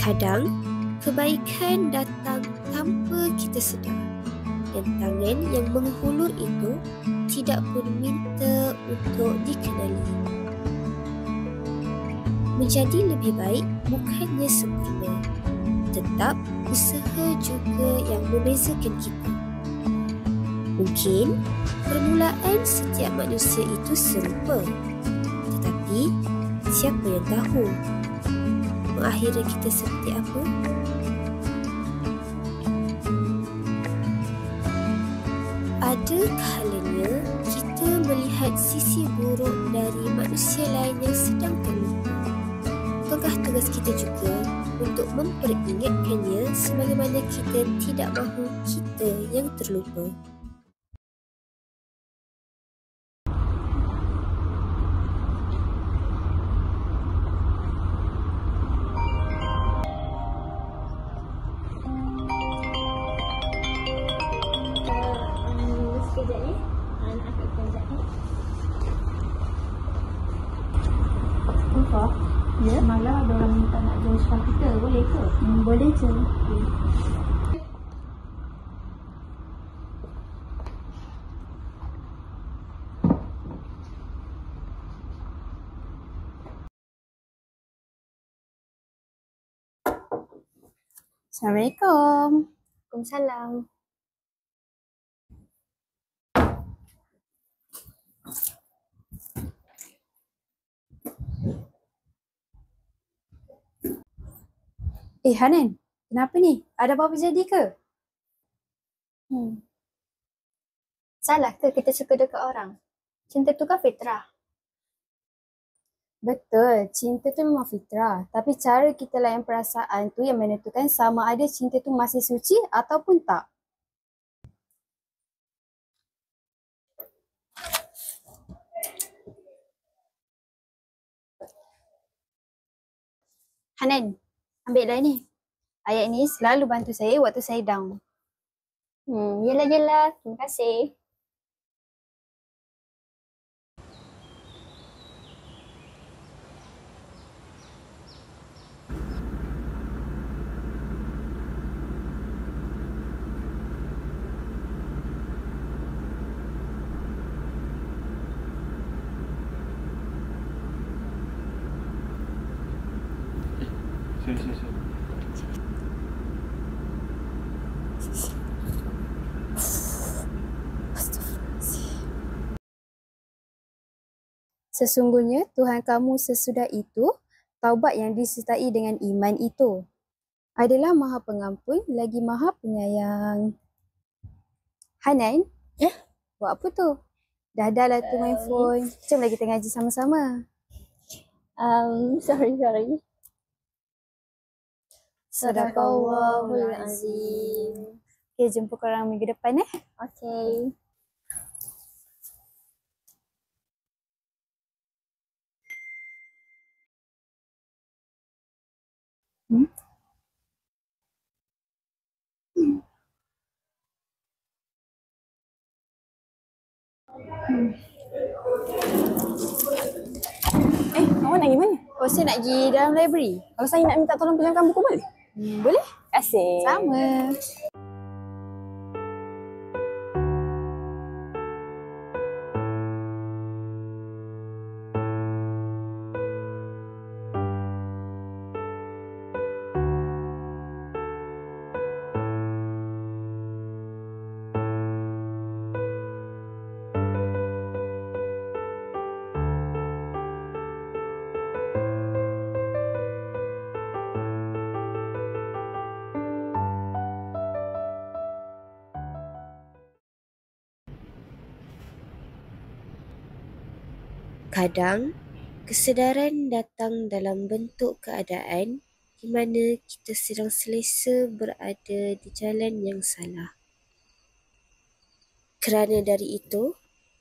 Kadang, kebaikan datang tanpa kita sedar, dan tangan yang menghulur itu tidak pun minta untuk dikenali. Menjadi lebih baik bukannya sempurna, tetap usaha juga yang membezakan kita. Mungkin permulaan setiap manusia itu serupa, tetapi siapa yang tahu mengakhiri kita seperti apa? Ada kalanya kita melihat sisi buruk dari manusia lain yang sedang terlupa. Bukankah tugas kita juga untuk memperingatkannya sebagaimana kita tidak mahu kita yang terlupa? Sekejap ni. Nak angkat sekejap ni. Ufah, ya? Semalam ada orang minta nak jual spa kita. Boleh ke? Boleh je. Assalamualaikum. Waalaikumsalam. Hanan, kenapa ni? Ada apa-apa jadi ke? Salah ke kita suka dekat orang? Cinta tu kan fitrah. Betul, cinta tu memang fitrah. Tapi cara kita layan perasaan tu yang menentukan sama ada cinta tu masih suci ataupun tak. Hanan, ambillah ni. Ayat ni selalu bantu saya waktu saya down. Yelah. Terima kasih. Sini. Sesungguhnya Tuhan kamu sesudah itu, taubat yang disertai dengan iman itu adalah Maha Pengampun lagi Maha Penyayang. Hanan? Buat apa tu? Dah lah tu main phone. Jom lagi kita ngaji sama-sama. Sorry. Sadaqallahul Azim. Okay, jumpa korang minggu depan Okay. Awak nak pergi mana? Oh, saya nak pergi dalam library. Kalau saya nak minta tolong pinjamkan buku boleh? Boleh? Asyik. Sama. Kadang, kesedaran datang dalam bentuk keadaan di mana kita sedang selesa berada di jalan yang salah. Kerana dari itu,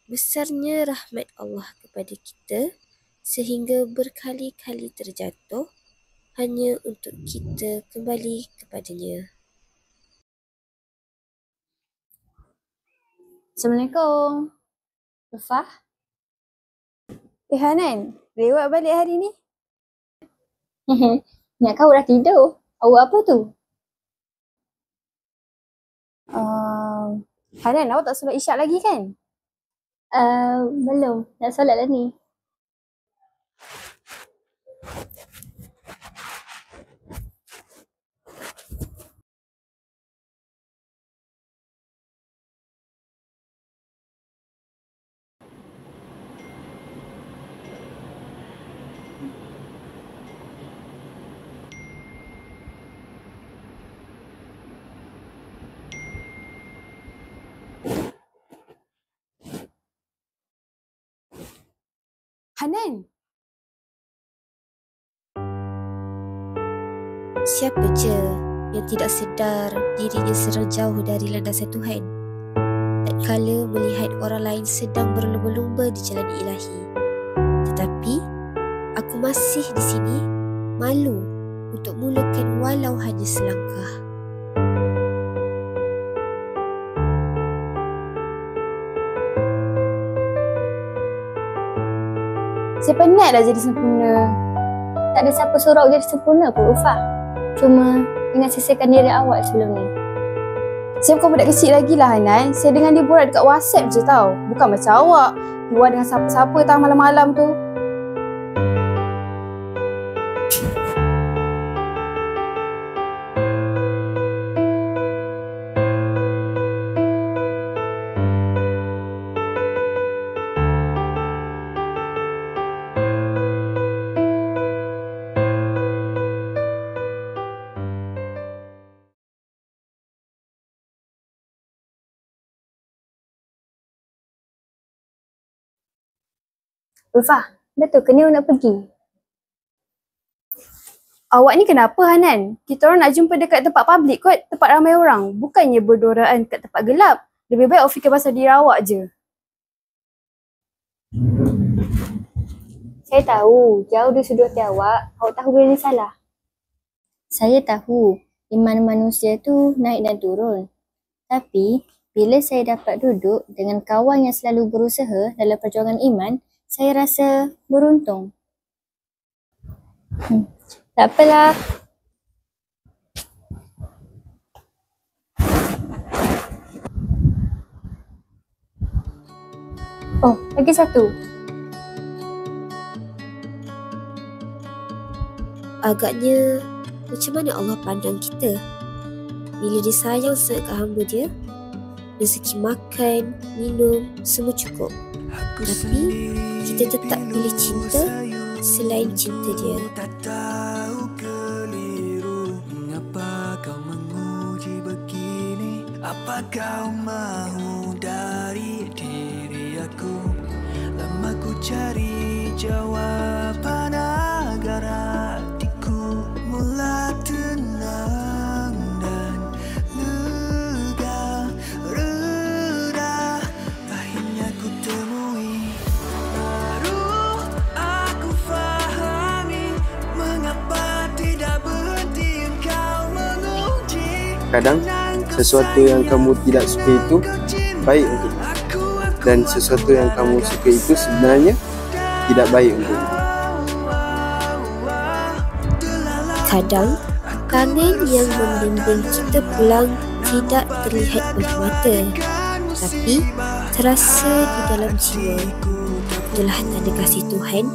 besarnya rahmat Allah kepada kita sehingga berkali-kali terjatuh hanya untuk kita kembali kepadanya. Assalamualaikum. Ufah? Hanan, lewat balik hari ni? Ingat kau dah tidur. Awak apa tu? Hanan, awak tak solat isyak lagi kan? Belum. Nak solat lah ni. Hanan! Siapa je yang tidak sedar dirinya sedang jauh dari landasan Tuhan, tatkala melihat orang lain sedang berlumba-lumba di jalan ilahi. Tetapi, aku masih di sini, malu untuk mulakan walau hanya selangkah. Saya penat dah jadi sempurna. Tak ada siapa suruh awak jadi sempurna pun, Ulfa. Cuma ingat sisihkan diri awak sebelum ni. Saya bukan budak kecil lagi lah Hanan. Saya dengan dia borak dekat WhatsApp je tau. Bukan macam awak. Keluar dengan siapa-siapa tau malam-malam tu. Ulfa, betul ke ni nak pergi? Awak ni kenapa Hanan? Kita orang nak jumpa dekat tempat public kot, tempat ramai orang. Bukannya berdoraan kat tempat gelap. Lebih baik awak fikir pasal diri awak je. Saya tahu, jauh dari sudut hati awak tahu benda ni salah. Saya tahu, iman manusia tu naik dan turun. Tapi, bila saya dapat duduk dengan kawan yang selalu berusaha dalam perjuangan iman, saya rasa beruntung. Tak apalah. Oh, lagi satu. Agaknya, macam mana Allah pandang kita? Bila dia sayang sangat ke hamba dia, rezeki makan, minum, semua cukup. Tapi, kita tetap pilih cinta selain cinta dia. Tak tahu keliru, mengapa kau menguji begini? Apa kau mahu dari diri aku? Lama ku cari jawaban agar hatiku mula tenang dan lega, reda. Akhirnya ku temui, baru aku fahami mengapa tidak berhenti engkau menguji. Kadang sesuatu yang kamu tidak suka itu baik untukmu, dan sesuatu yang kamu suka itu sebenarnya tidak baik untukmu. Kadang, tangan yang membimbing kita pulang tidak terlihat oleh mata, tapi terasa di dalam jiwa. Itulah tanda kasih Tuhan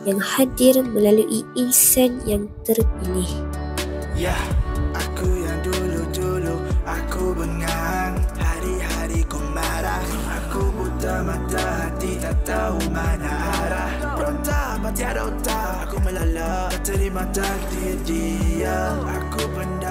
yang hadir melalui insan yang terpilih. Ya, aku yang dulu-dulu aku bengang, hari-hari ku marah. Aku buta mata hati tak tahu mana arah. Berontak tiada otak, aku melala, tak terima takdir dia. Aku pendam